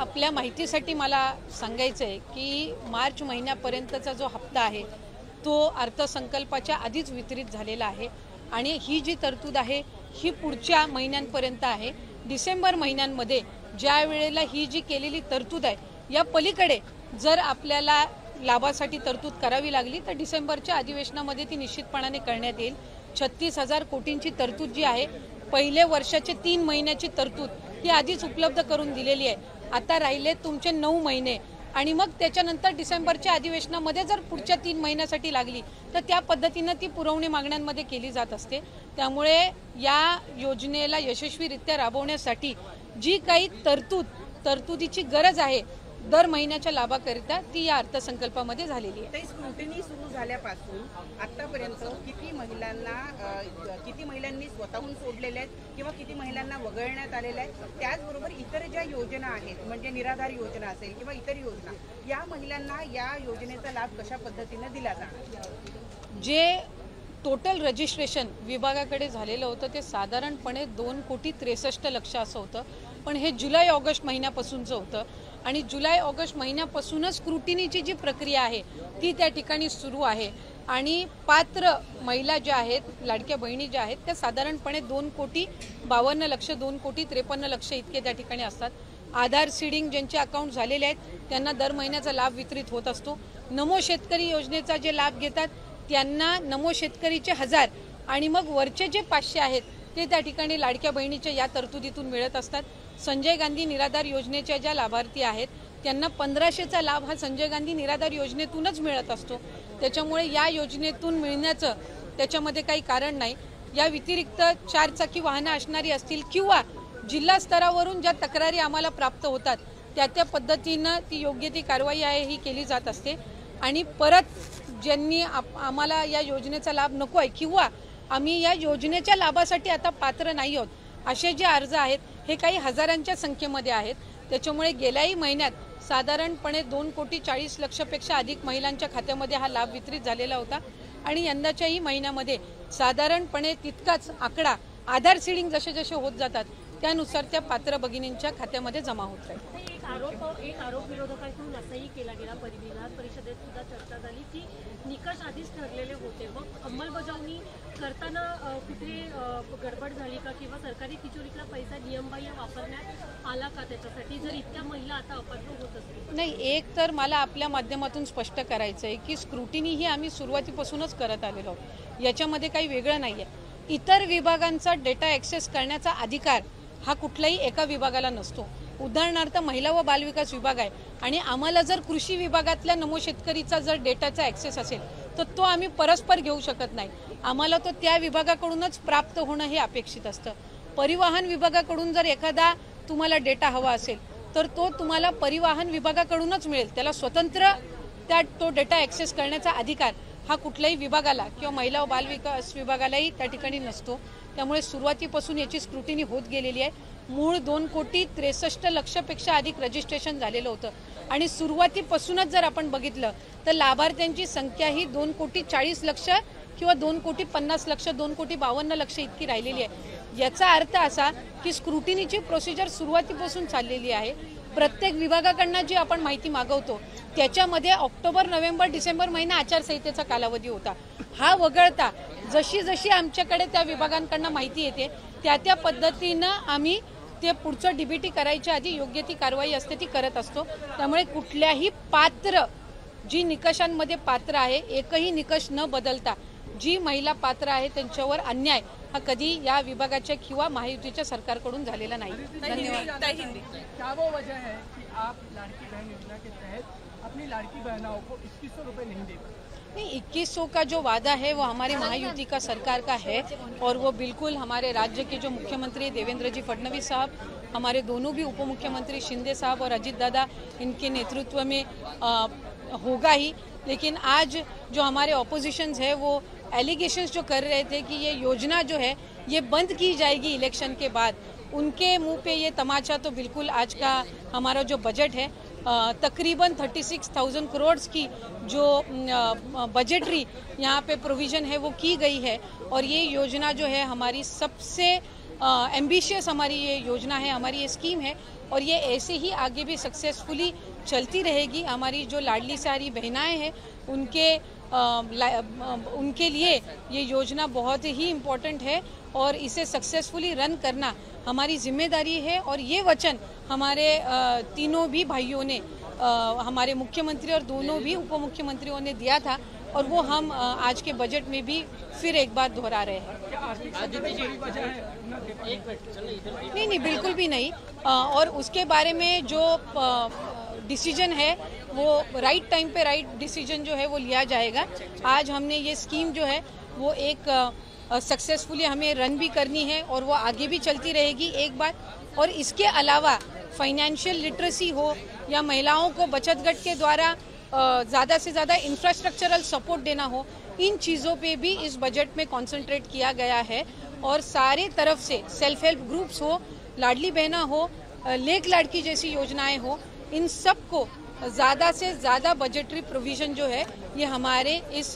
आपल्या माहितीसाठी मला सांगायचं आहे की मार्च महिन्यापर्यंतचा जो हप्ता आहे तो अर्थसंकल्पाच्या आधीच वितरित झालेला आहे आणि ही जी तरतूद आहे ही पुढच्या महिन्यांपर्यंत आहे। डिसेंबर महिन्यांमध्ये ज्या वेळेला ही जी केलेली तरतूद आहे या पलीकडे जर आपल्याला लाभासाठी तरतूद करावी लागली तर डिसेंबरच्या अधिवेशनामध्ये ती निश्चितपणाने करण्यात येईल। 36,000 कोटींची तरतूद जी आहे पहिले वर्षाचे 3 महिन्याची तरतूद ही आधीच उपलब्ध करून दिलेली आहे। आता राहिले तुमचे 9 महिने आणि मग त्याच्यानंतर डिसेंबरच्या अधिवेशनामध्ये जर पुढच्या 3 महिन्यासाठी लागली तर त्या पद्धतीने ती पुरवणी मागण्यांमध्ये केली जात असते। त्यामुळे या योजनेला यशस्वीरित्या राबवण्यासाठी जी काही तरतुदीची गरज आहे दर महिन्याच्या लाभाकरिता ती या अर्थसंकल्पामध्ये झालेली आहे। स्क्रुटिनी सुरू झाल्यापासून आतापर्यंत किती महिलांनी स्वतःहून सोडलेले आहेत किंवा किती महिलांना वगळण्यात आलेले आहे, त्याचबरोबर इतर ज्या योजना आहेत म्हणजे निराधार योजना असेल किंवा इतर योजना, या महिलांना या योजनेचा लाभ कशा पद्धतीने दिला जाणार? जे टोटल रजिस्ट्रेशन विभागाकडे झालेलं होतं ते साधारणपणे 2,63,00,000 असं होतं, पण हे जुलै ऑगस्ट महिन्यापासूनचं होतं आणि जुलै ऑगस्ट महिन्यापासूनच स्क्रुटिनीची जी प्रक्रिया आहे ती त्या ठिकाणी सुरू आहे आणि पात्र महिला ज्या आहेत, लाडक्या बहिणी ज्या आहेत त्या साधारणपणे 2,52,00,000 2,53,00,000 इतके त्या ठिकाणी असतात। आधार सीडिंग ज्यांचे अकाउंट झालेले आहेत त्यांना दर महिन्याचा लाभ वितरित होत असतो। नमो शेतकरी योजनेचा जे लाभ घेतात त्यांना नमो शेतकरीचे 1000 आणि मग वरचे जे 500 आहेत ते त्या ठिकाणी लाडक्या बहिणीच्या या तरतुदीतून मिळत असतात। संजय गांधी निराधार योजनेच्या ज्या लाभार्थी आहेत त्यांना 1500चा लाभ हा संजय गांधी निराधार योजनेतूनच मिळत असतो। त्याच्यामुळे या योजनेतून मिळण्याचं त्याच्यामध्ये काही कारण नाही। या व्यतिरिक्त 4 चाकी वाहनं असणारी असतील किंवा जिल्हा स्तरावरून ज्या तक्रारी आम्हाला प्राप्त होतात त्या पद्धतीनं ती योग्य ती कारवाई आहे ही केली जात असते आणि परत ज्यांनी आम्हाला या योजनेचा लाभ नको आहे किंवा आम्ही या योजनेच्या लाभासाठी आता पात्र नाही आहोत असे जे अर्ज आहेत हे काही हजारांच्या संख्येमध्ये आहेत। त्याच्यामुळे गेल्याही महिन्यात साधारणपणे 2,40,00,000 पेक्षा अधिक महिलांच्या खात्यामध्ये हा लाभ वितरित झालेला होता आणि यंदाच्याही महिन्यामध्ये साधारणपणे तितकाच आकडा आधार सीडिंग जसे जसे होत जातात त्यानुसार त्या पात्र भगिनींच्या खात्यामध्ये जमा होत राहील। एक आरोप विरोधकांकडून असाही केला गेला, विधान परिषदेत सुद्धा चर्चा झाली की निकष आधीच ठरलेले होते, मग अंमलबजावणी करताना कुठे गडबड झाली का किंवा सरकारी तिजोरीतला पैसा नियमबाह्य वापरण्यात आला का त्याच्यासाठी, जर इतक्या महिला आता अपात्र होत असतील? नाही, एक तर मला आपल्या माध्यमातून स्पष्ट करायचं आहे की स्क्रुटिनी ही आम्ही सुरुवातीपासूनच करत आलेलो आहोत, याच्यामध्ये काही वेगळं नाही आहे। इतर विभागांचा डेटा ॲक्सेस करण्याचा अधिकार हा कुठल्याही एका विभागाला नसतो। उदाहरणार्थ महिला व बालविकास विभाग आहे आणि आम्हाला जर कृषी विभागातल्या नमो शेतकरीचा जर डेटाचा ॲक्सेस असेल तर तो आम्ही परस्पर घेऊ शकत नाही, आम्हाला तो त्या विभागाकडूनच प्राप्त होणं हे अपेक्षित असतं। परिवहन विभागाकडून जर एखादा तुम्हाला डेटा हवा असेल तर तो तुम्हाला परिवहन विभागाकडूनच मिळेल, त्याला स्वतंत्र तो डेटा ॲक्सेस करण्याचा अधिकार हा कुठल्याही विभागाला किंवा महिला व बालविकास विभागालाही त्या ठिकाणी नसतो। त्यामुळे सुरुवातीपासून याची स्क्रुटिनी होत गेलेली आहे। मूळ 2,63,00,000 पेक्षा अधिक रजिस्ट्रेशन झालेलं होतं आणि सुरुवातीपासूनच जर आपण बघितलं तर लाभार्थ्यांची संख्या ही 2,40,00,000 किंवा 2,50,00,000 2,52,00,000 इतकी राहिलेली आहे। याचा अर्थ असा की स्क्रुटिनीची प्रोसिजर सुरुवातीपासून चाललेली आहे। प्रत्येक विभागाकडनं जी आपण माहिती मागवतो त्याच्यामध्ये ऑक्टोबर, नोव्हेंबर, डिसेंबर महिना आचारसंहितेचा कालावधी होता। हा वगळता जशी जशी आमच्याकडे त्या विभागांकडनं माहिती येते त्या पद्धतीनं आम्ही ते पुढचं डीबीटी करायच्या आधी योग्य ती कारवाई असते ती करत असतो। त्यामुळे कुठल्याही पात्र जी निकषांमध्ये पात्र आहे एकही निकष न बदलता जी महिला पात्र आहे त्यांच्यावर अन्याय हा कधी या विभागाच्या किंवा महायुतीच्या सरकारकडून झालेला नाही। धन्यवाद। क्या वो वजह है कि आप लाड़की बहन योजना के तहत अपनी लाड़की बहनों को 2100 रुपए नहीं दे पाए? नहीं, 2100 का जो वादा है वो हमारी महायुति का सरकार का है और वो बिल्कुल हमारे राज्य के जो मुख्यमंत्री देवेंद्र जी फडणवीस साहब, हमारे दोनों भी उप मुख्यमंत्री शिंदे साहब और अजीत दादा इनके नेतृत्व में होगा ही। लेकिन आज जो हमारे ऑपोजिशंस है वो एलिगेशंस जो कर रहे थे कि ये योजना जो है ये बंद की जाएगी इलेक्शन के बाद, उनके मुंह पे ये तमाचा तो बिल्कुल आज का हमारा जो बजट है तकरीबन 36,000 करोड़ की जो बजटरी यहाँ पे प्रोविज़न है वो की गई है और ये योजना जो है हमारी सबसे एम्बिशियस हमारी ये योजना है, हमारी ये स्कीम है और ये ऐसे ही आगे भी सक्सेसफुली चलती रहेगी। हमारी जो लाडली सारी बहनाएं हैं उनके लिए ये योजना बहुत ही इम्पोर्टेंट है और इसे सक्सेसफुली रन करना हमारी जिम्मेदारी है। और ये वचन हमारे तीनों भी भाइयों ने, हमारे मुख्यमंत्री और दोनों भी उप मुख्यमंत्रियों ने दिया था और वो हम आज के बजट में भी फिर एक बार दोहरा रहे हैं। नहीं, बिल्कुल भी नहीं। और उसके बारे में जो डिसीजन है वो राइट टाइम पे राइट डिसीजन जो है वो लिया जाएगा। आज हमने ये स्कीम जो है वो एक सक्सेसफुली हमें रन भी करनी है और वो आगे भी चलती रहेगी एक बात। और इसके अलावा फाइनेंशियल लिटरेसी हो या महिलाओं को बचत गट के द्वारा ज़्यादा से ज़्यादा इंफ्रास्ट्रक्चरल सपोर्ट देना हो, इन चीज़ों पे भी इस बजट में कंसंट्रेट किया गया है। और सारे तरफ से सेल्फ हेल्प ग्रुप्स हो, लाडली बहना हो, लेक लाड़की जैसी योजनाएं हो, इन सब को ज़्यादा से ज़्यादा बजटरी प्रोविज़न जो है ये हमारे इस